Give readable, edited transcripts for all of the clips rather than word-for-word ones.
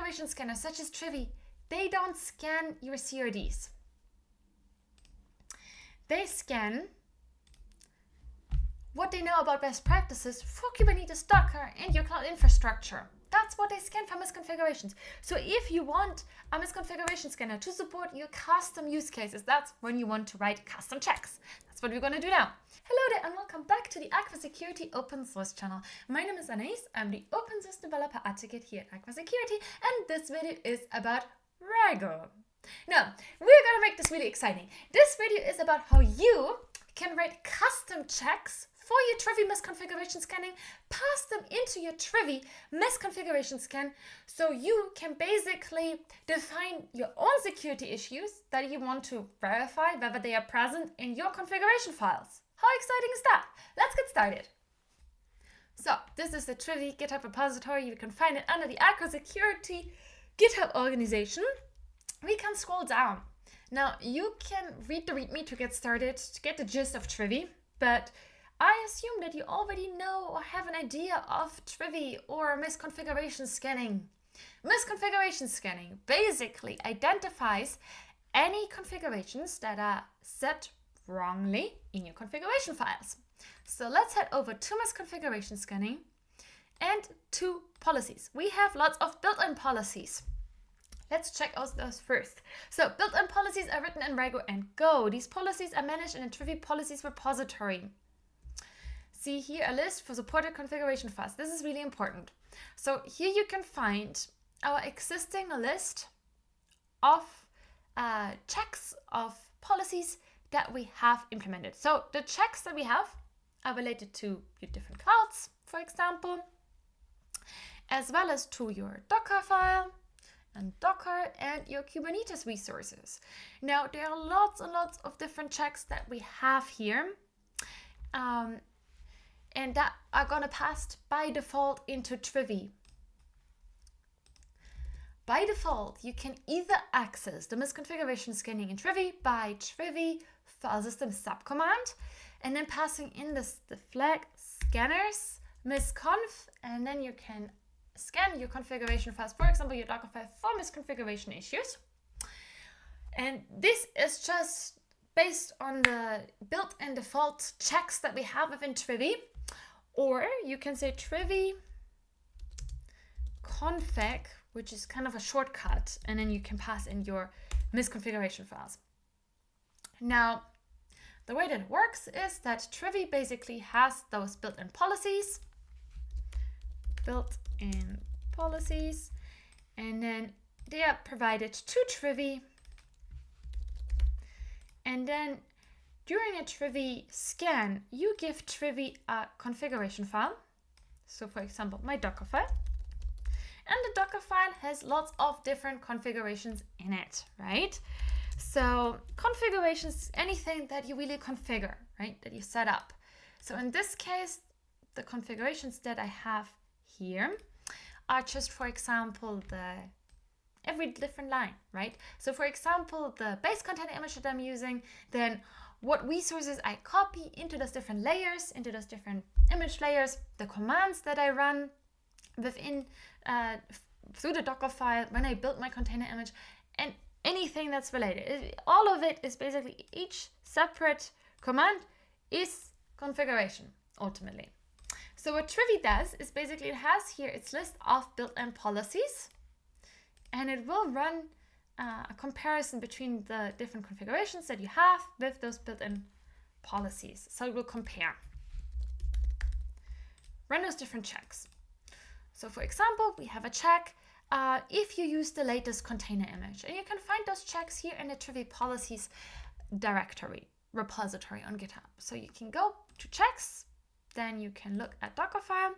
misconfiguration scanners such as Trivy, they don't scan your CRDs. They scan what they know about best practices for Kubernetes, Docker, and your cloud infrastructure. That's what they scan for misconfigurations. So if you want a misconfiguration scanner to support your custom use cases, that's when you want to write custom checks. That's what we're going to do now. Hello there and welcome back to the Aqua Security open source channel. My name is Anais. I'm the open source developer advocate here at Aqua Security, and this video is about Rego. Now, we're going to make this really exciting. This video is about how you can write custom checks for your Trivy misconfiguration scanning, pass them into your Trivy misconfiguration scan, so you can basically define your own security issues that you want to verify whether they are present in your configuration files. How exciting is that? Let's get started. So this is the Trivy GitHub repository. You can find it under the Aqua Security GitHub organization. We can scroll down. Now you can read the README to get started, to get the gist of Trivy, but I assume that you already know or have an idea of Trivy or misconfiguration scanning. Misconfiguration scanning basically identifies any configurations that are set wrongly in your configuration files. So let's head over to misconfiguration scanning and to policies. We have lots of built-in policies. Let's check out those first. So built-in policies are written in Rego and Go. These policies are managed in a Trivy policies repository. See here a list for supported configuration files. This is really important. So here you can find our existing list of checks of policies that we have implemented. So the checks that we have are related to your different clouds, for example, as well as to your Docker file and Docker and your Kubernetes resources. Now there are lots and lots of different checks that we have here. And that are gonna pass by default into Trivy. By default, you can either access the misconfiguration scanning in Trivy by Trivy file system subcommand, and then passing in the flag scanners misconf, and then you can scan your configuration files, for example, your Docker file for misconfiguration issues. And this is just based on the built-in default checks that we have within Trivy. Or you can say Trivy config, which is kind of a shortcut, and then you can pass in your misconfiguration files. Now, the way that it works is that Trivy basically has those built-in policies, and then they are provided to Trivy, and then during a Trivy scan, you give Trivy a configuration file. So for example, my Docker file. And the Docker file has lots of different configurations in it, right? So configurations, anything that you really configure, right? That you set up. So in this case, the configurations that I have here are just, for example, every different line, right? So for example, the base container image that I'm using, then what resources I copy into those different layers, into those different image layers, the commands that I run within through the Docker file when I build my container image, and anything that's related. All of it is basically, each separate command is configuration ultimately. So what Trivy does is basically it has here its list of built-in policies, and it will run a comparison between the different configurations that you have with those built-in policies. So it will compare, run those different checks. So for example, we have a check if you use the latest container image, and you can find those checks here in the Trivy policies directory repository on GitHub. So you can go to checks, then you can look at Docker file,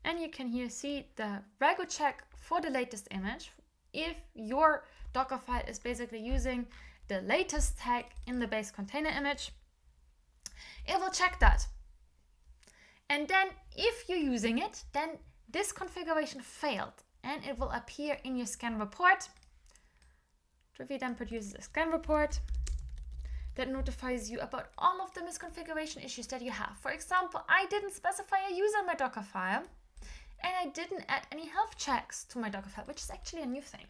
and you can here see the Rego check for the latest image. If your Docker file is basically using the latest tag in the base container image, it will check that. And then if you're using it, then this configuration failed and it will appear in your scan report. Trivy then produces a scan report that notifies you about all of the misconfiguration issues that you have. For example, I didn't specify a user in my Docker file, and I didn't add any health checks to my Docker file, which is actually a new thing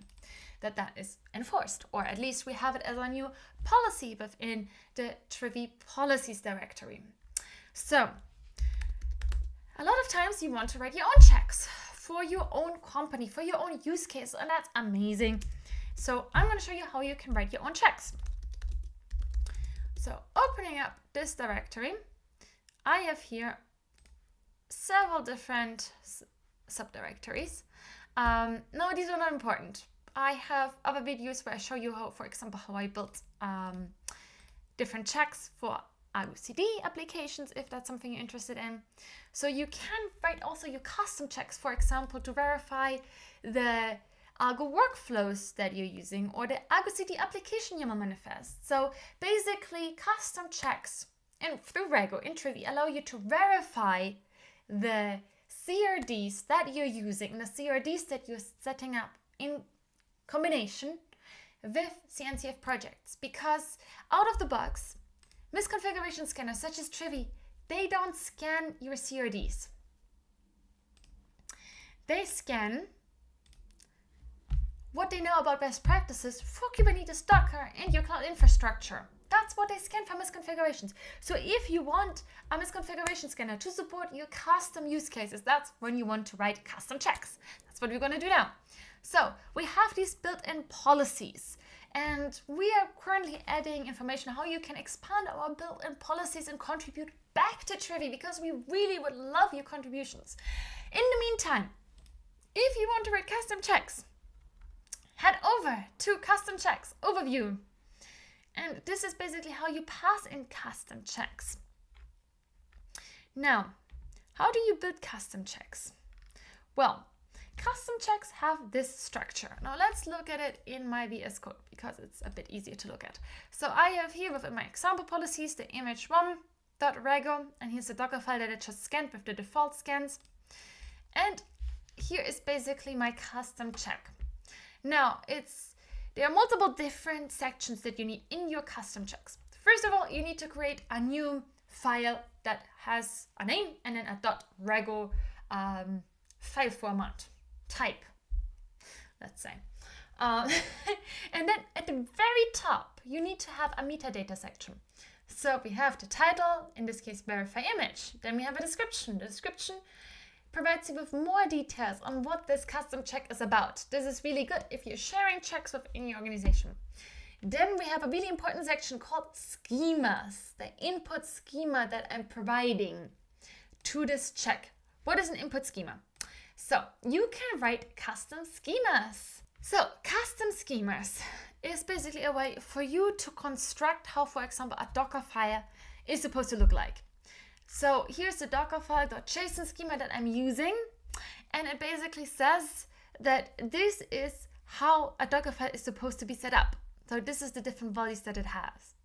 that is enforced, or at least we have it as a new policy within the Trivy policies directory. So a lot of times you want to write your own checks for your own company, for your own use case, and that's amazing. So I'm going to show you how you can write your own checks. So opening up this directory, I have here several different subdirectories. No, these are not important. I have other videos where I show you how, for example, how I built different checks for IOCD applications, if that's something you're interested in. So you can write also your custom checks, for example, to verify the Argo workflows that you're using or the Argo CD application YAML manifest. So basically, custom checks and through Rego in Trivy allow you to verify the CRDs that you're using, the CRDs that you're setting up in combination with CNCF projects, because out of the box, misconfiguration scanners such as Trivy, they don't scan your CRDs. They scan what they know about best practices for Kubernetes, Docker, and your cloud infrastructure. That's what they scan for misconfigurations. So if you want a misconfiguration scanner to support your custom use cases, that's when you want to write custom checks. That's what we're going to do now. So we have these built-in policies, and we are currently adding information how you can expand our built-in policies and contribute back to Trivy, because we really would love your contributions. In the meantime, if you want to write custom checks, head over to Custom Checks Overview. And this is basically how you pass in custom checks. Now, how do you build custom checks? Well, custom checks have this structure. Now let's look at it in my VS Code because it's a bit easier to look at. So I have here within my example policies the image1.rego, and here's the Docker file that I just scanned with the default scans. And here is basically my custom check. Now there are multiple different sections that you need in your custom checks. First of all, you need to create a new file that has a name and then a .rego file format type, let's say. And then at the very top, you need to have a metadata section. So we have the title, in this case, verify image. Then we have a description. The description provides you with more details on what this custom check is about. This is really good if you're sharing checks within your organization. Then we have a really important section called schemas, the input schema that I'm providing to this check. What is an input schema? So you can write custom schemas. So custom schemas is basically a way for you to construct how, for example, a Docker file is supposed to look like. So here's the dockerfile.json schema that I'm using, and it basically says that this is how a Docker file is supposed to be set up. So this is the different values that it has.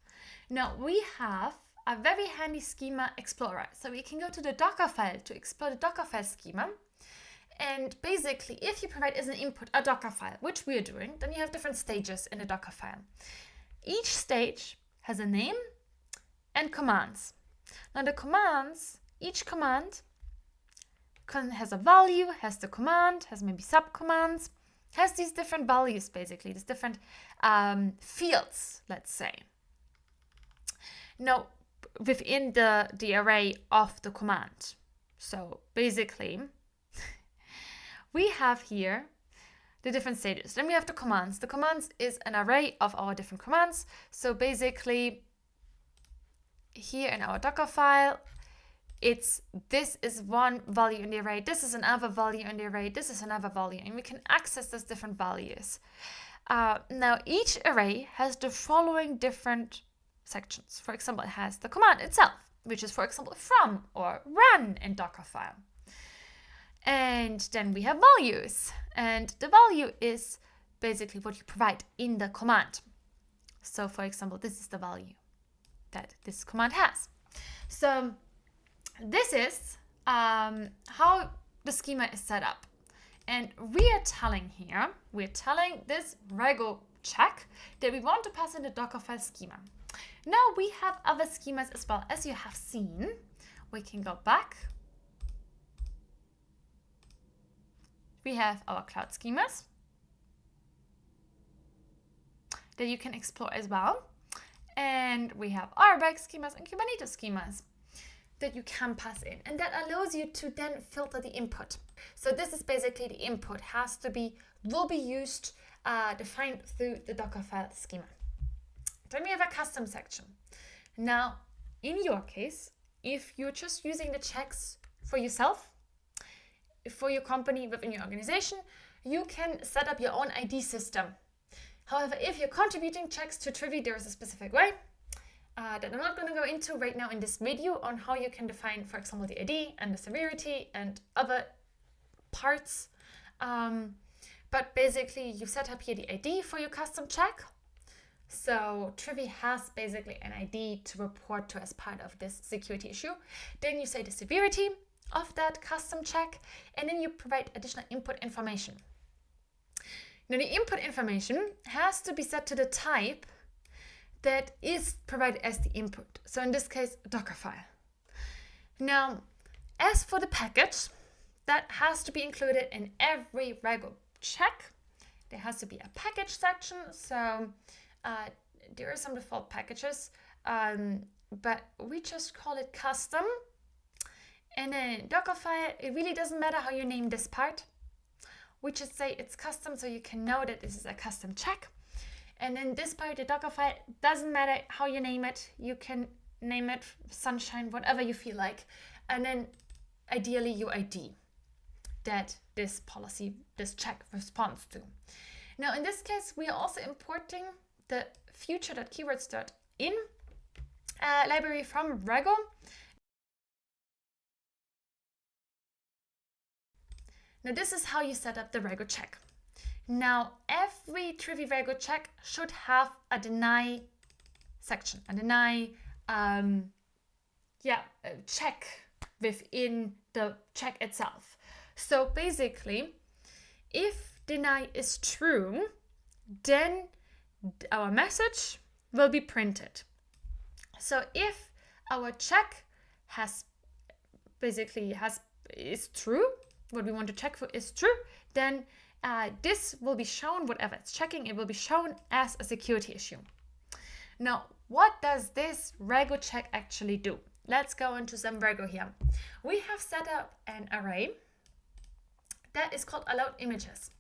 Now we have a very handy schema explorer. So we can go to the Docker file to explore the Docker file schema. And basically, if you provide as an input a Docker file, which we are doing, then you have different stages in the Docker file. Each stage has a name and commands. Now the commands, each command has a value, has the command, has maybe subcommands, has these different values basically, these different fields, let's say. Now within the array of the command. So basically, we have here the different stages. Then we have the commands. The commands is an array of our different commands. So basically, here in our Docker file, this is one value in the array, this is another value in the array, this is another value, and we can access those different values. Now each array has the following different sections. For example, it has the command itself, which is, for example, from or run in Docker file. And then we have values, and the value is basically what you provide in the command. So for example, this is the value that this command has. So this is how the schema is set up. And we're telling this Rego check that we want to pass in the Docker file schema. Now we have other schemas as well, as you have seen. We can go back. we have our cloud schemas that you can explore as well. And we have RBAC schemas and Kubernetes schemas that you can pass in. And that allows you to then filter the input. So this is basically the input will be used, defined through the Dockerfile schema. Then we have a custom section. Now, in your case, if you're just using the checks for yourself, for your company, within your organization, you can set up your own ID system. However, if you're contributing checks to Trivy, there is a specific way that I'm not going to go into right now in this video on how you can define, for example, the ID and the severity and other parts. But basically, you set up here the ID for your custom check. So Trivy has basically an ID to report to as part of this security issue. Then you say the severity of that custom check, and then you provide additional input information. Now the input information has to be set to the type that is provided as the input. So in this case, a Dockerfile. Now, as for the package, that has to be included in every Rego check. There has to be a package section. So there are some default packages, but we just call it custom. And then Dockerfile, it really doesn't matter how you name this part. We just say it's custom so you can know that this is a custom check. And then this part, the Dockerfile, doesn't matter how you name it. You can name it Sunshine, whatever you feel like. And then ideally your ID that this check responds to. Now in this case, we are also importing the future.keywords.in library from Rego. Now this is how you set up the Rego check. Now every Trivy Rego check should have a deny section, a deny check within the check itself. So basically, if deny is true, then our message will be printed. So if our check is true, what we want to check for is true, then this will be shown, whatever it's checking, it will be shown as a security issue. Now, what does this Rego check actually do? Let's go into some Rego here. We have set up an array that is called allowed images.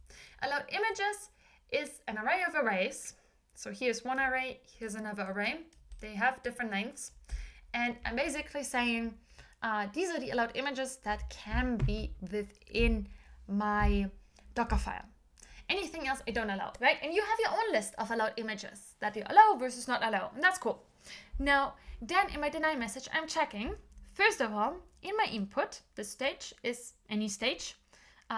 Allowed images is an array of arrays. So here's one array, here's another array. They have different lengths. And I'm basically saying these are the allowed images that can be within my Dockerfile. Anything else I don't allow, right? And you have your own list of allowed images that you allow versus not allow, and that's cool. Now, then in my deny message, I'm checking, first of all, in my input, the stage is any stage,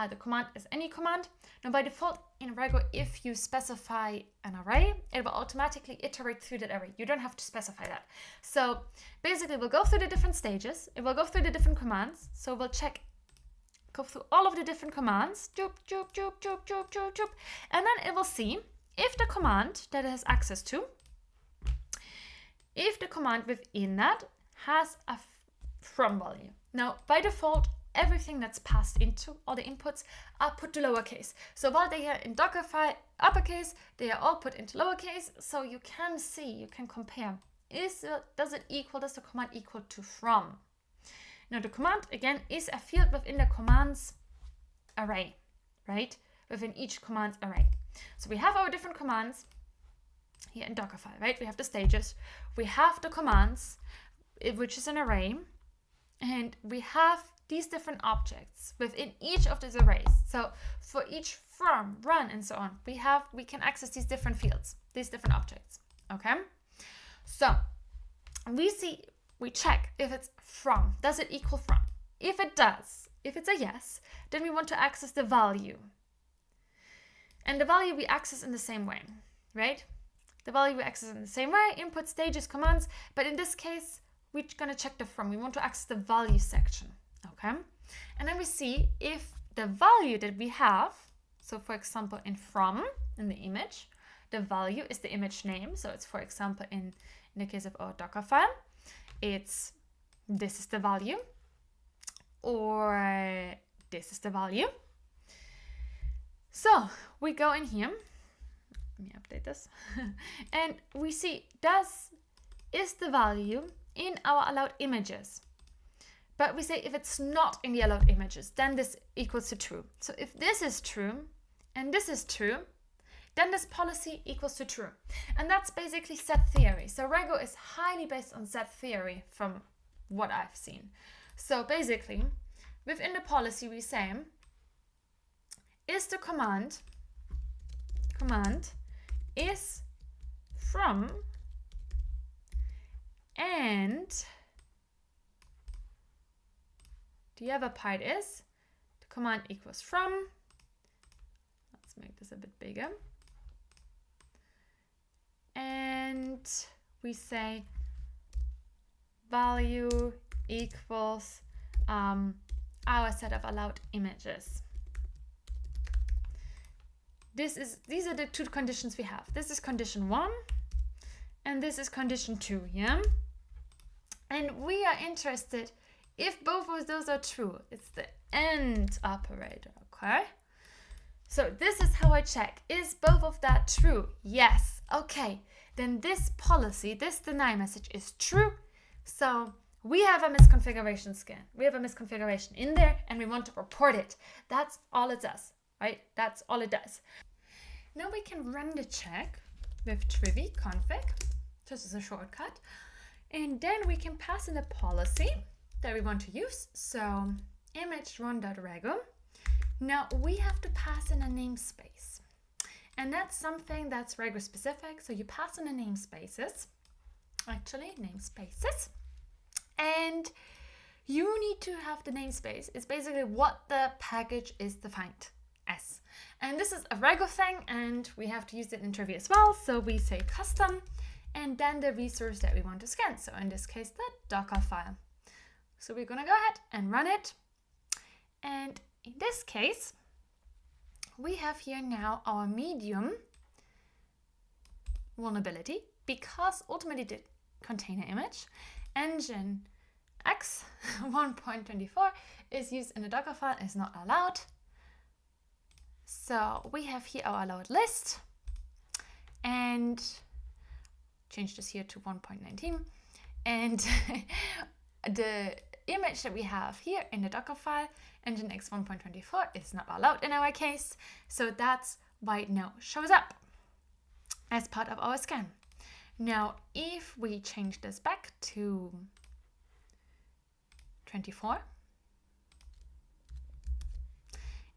the command is any command. Now by default in Rego, if you specify an array, it will automatically iterate through that array. You don't have to specify that. So basically we'll go through the different stages, it will go through the different commands, so we'll go through all of the different commands, and then it will see if the command that it has access to, if the command within that has a from value. Now, by default, everything that's passed into, all the inputs are put to lowercase. So while they are in Dockerfile uppercase, they are all put into lowercase, so you can see, you can compare. Does the command equal to from? Now the command, again, is a field within the commands array, right? Within each command array. So we have our different commands here in Dockerfile, right? We have the stages, we have the commands, which is an array, and we have these different objects within each of these arrays. So for each from, run, and so on, we can access these different fields, these different objects, okay? So we check if it's from. Does it equal from? If it does, if it's a yes, then we want to access the value. And the value we access in the same way, right? The value we access in the same way, input, stages, commands, but in this case, we're gonna check the from. We want to access the value section, okay? And then we see if the value that we have, so for example, in from, in the image, the value is the image name. So it's, for example, in the case of our Dockerfile, this is the value, or this is the value. So we go in here, let me update this, and we see is the value in our allowed images. But we say if it's not in the allowed images, then this equals to true. So if this is true and this is true, then this policy equals to true. And that's basically set theory. So Rego is highly based on set theory from what I've seen. So basically, within the policy we say, is the command is from and the other part is the command equals from. Let's make this a bit bigger. And we say value equals our set of allowed images. These are the two conditions we have. This is condition 1 and this is condition 2, yeah? And we are interested if both of those are true. It's the AND operator, okay? So this is how I check. Is both of that true? Yes. Okay. Then this policy, this deny message is true. So we have a misconfiguration scan. We have a misconfiguration in there and we want to report it. That's all it does, right? That's all it does. Now we can run the check with Trivy config. This is a shortcut. And then we can pass in a policy that we want to use. So image run.rego. Now we have to pass in a namespace. And that's something that's Rego specific. So you pass in the namespaces. Actually, namespaces. And you need to have the namespace. It's basically what the package is defined as. And this is a Rego thing, and we have to use it in Trivy as well. So we say custom, and then the resource that we want to scan. So in this case, the Docker file. So we're gonna go ahead and run it. And in this case, we have here now our medium vulnerability because ultimately the container image engine X 1.24 is used in the Docker file, is not allowed. So we have here our allowed list and change this here to 1.19, and the image that we have here in the Docker file, nginx 1.24, is not allowed in our case. So that's why it now shows up as part of our scan. Now, if we change this back to 24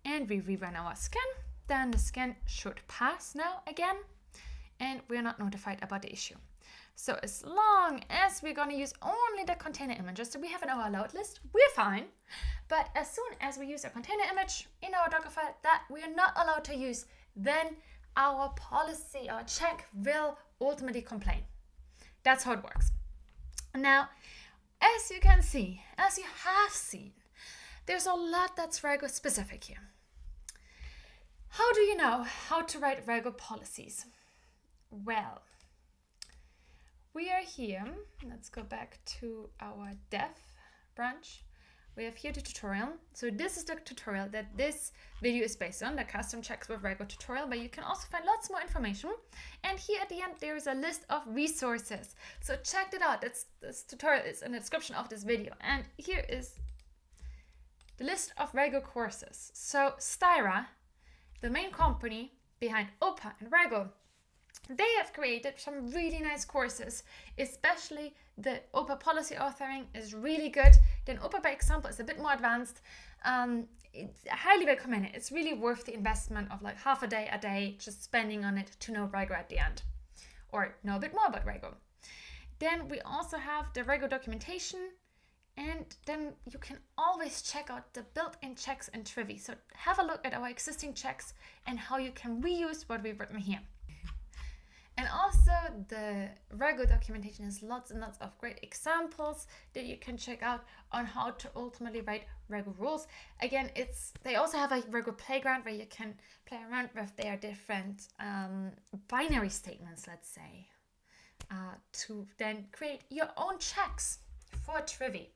and we rerun our scan, then the scan should pass now again, and we're not notified about the issue. So as long as we're going to use only the container images that we have in our allowed list, we're fine. But as soon as we use a container image in our Docker file that we are not allowed to use, then our policy, our check will ultimately complain. That's how it works. Now, as you can see, as you have seen, there's a lot that's Rego specific here. How do you know how to write Rego policies? Well, we are here. Let's go back to our dev branch. We have here the tutorial. So this is the tutorial that this video is based on, the custom checks with Rego tutorial, but you can also find lots more information. And here at the end, there is a list of resources. So check it out. This tutorial is in the description of this video. And here is the list of Rego courses. So Styra, the main company behind OPA and Rego, they have created some really nice courses, especially the OPA policy authoring is really good. Then OPA by example is a bit more advanced. It's highly recommended. It's really worth the investment of like half a day just spending on it to know Rego at the end, or know a bit more about Rego. Then we also have the Rego documentation, and then you can always check out the built-in checks in Trivy. So have a look at our existing checks and how you can reuse what we've written here. And also the Rego documentation has lots and lots of great examples that you can check out on how to ultimately write Rego rules. Again, they also have a Rego playground where you can play around with their different binary statements, let's say, to then create your own checks for Trivy.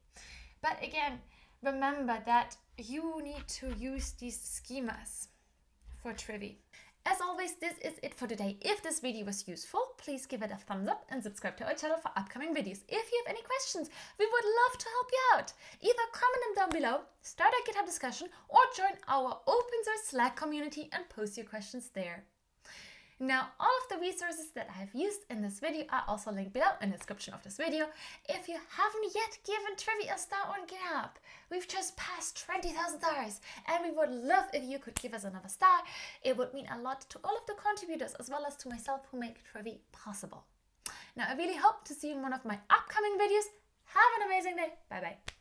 But again, remember that you need to use these schemas for Trivy. As always, this is it for today. If this video was useful, please give it a thumbs up and subscribe to our channel for upcoming videos. If you have any questions, we would love to help you out. Either comment them down below, start a GitHub discussion, or join our open source Slack community and post your questions there. Now, all of the resources that I have used in this video are also linked below in the description of this video. If you haven't yet given Trivy a star on GitHub, we've just passed 20,000 stars, and we would love if you could give us another star. It would mean a lot to all of the contributors as well as to myself who make Trivy possible. Now, I really hope to see you in one of my upcoming videos. Have an amazing day. Bye bye.